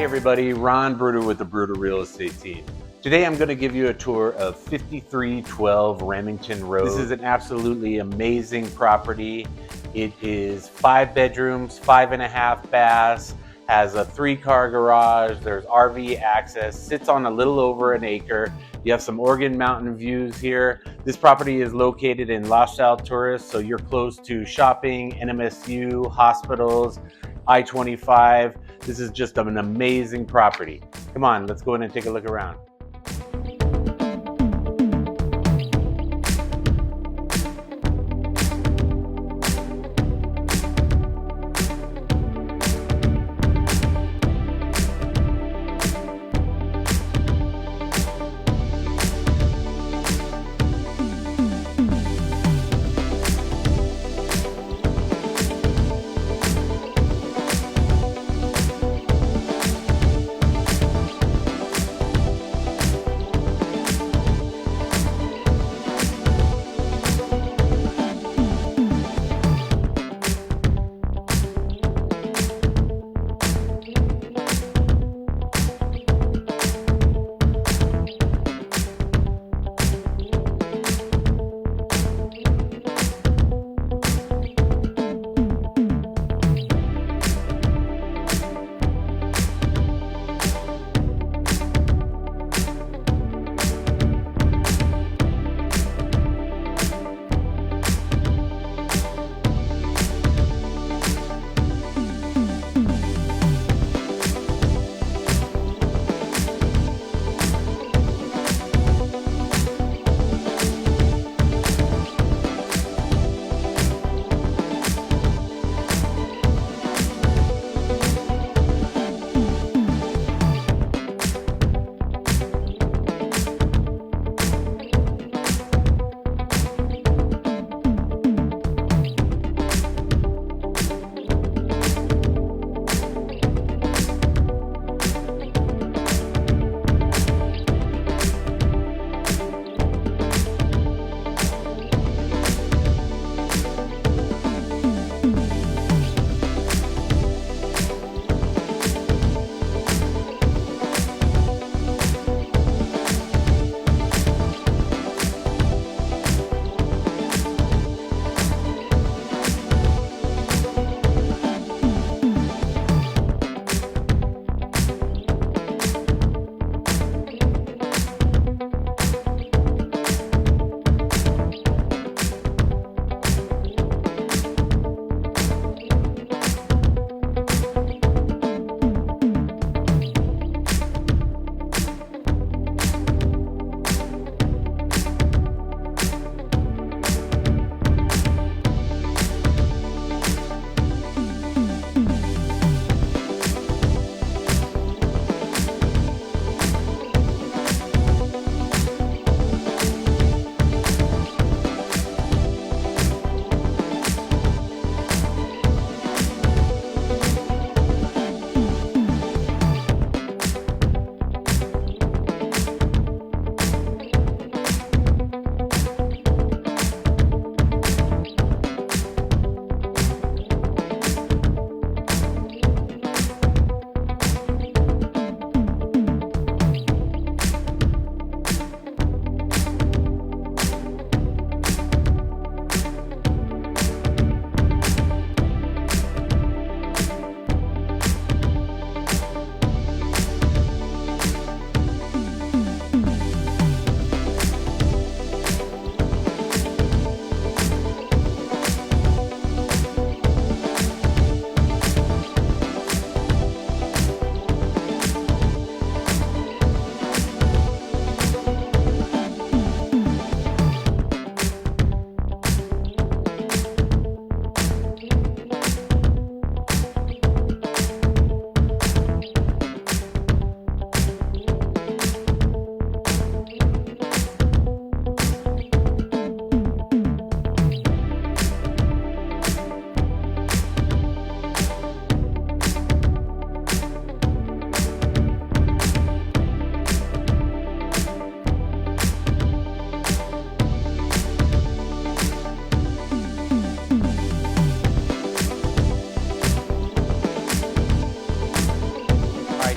Hey everybody, Ron Bruder with the Bruder Real Estate Team. Today I'm going to give you a tour of 5312 Remington Road. This is an absolutely amazing property. It is 5 bedrooms, 5.5 baths, has a 3-car garage, there's RV access, sits on a little over an acre. You have some Oregon mountain views here. This property is located in Las Alturas, so you're close to shopping, NMSU, hospitals, I-25. This is just an amazing property. Come on, let's go in and take a look around.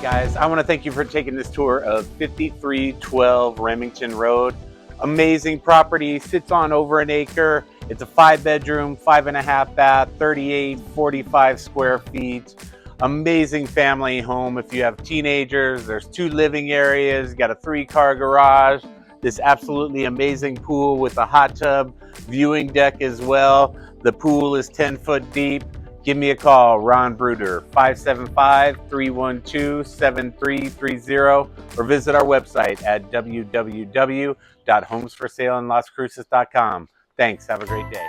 guys, I want to thank you for taking this tour of 5312 Remington Road. Amazing property, sits on over an acre. It's a 5-bedroom, 5.5 bath, 3845 square feet. Amazing family home. If you have teenagers, there's 2 living areas, you got a 3-car garage, this absolutely amazing pool with a hot tub, viewing deck as well. The pool is 10 foot deep. Give me a call, Ron Bruder, 575-312-7330, or visit our website at www.homesforsaleinlascruces.com. Thanks. Have a great day.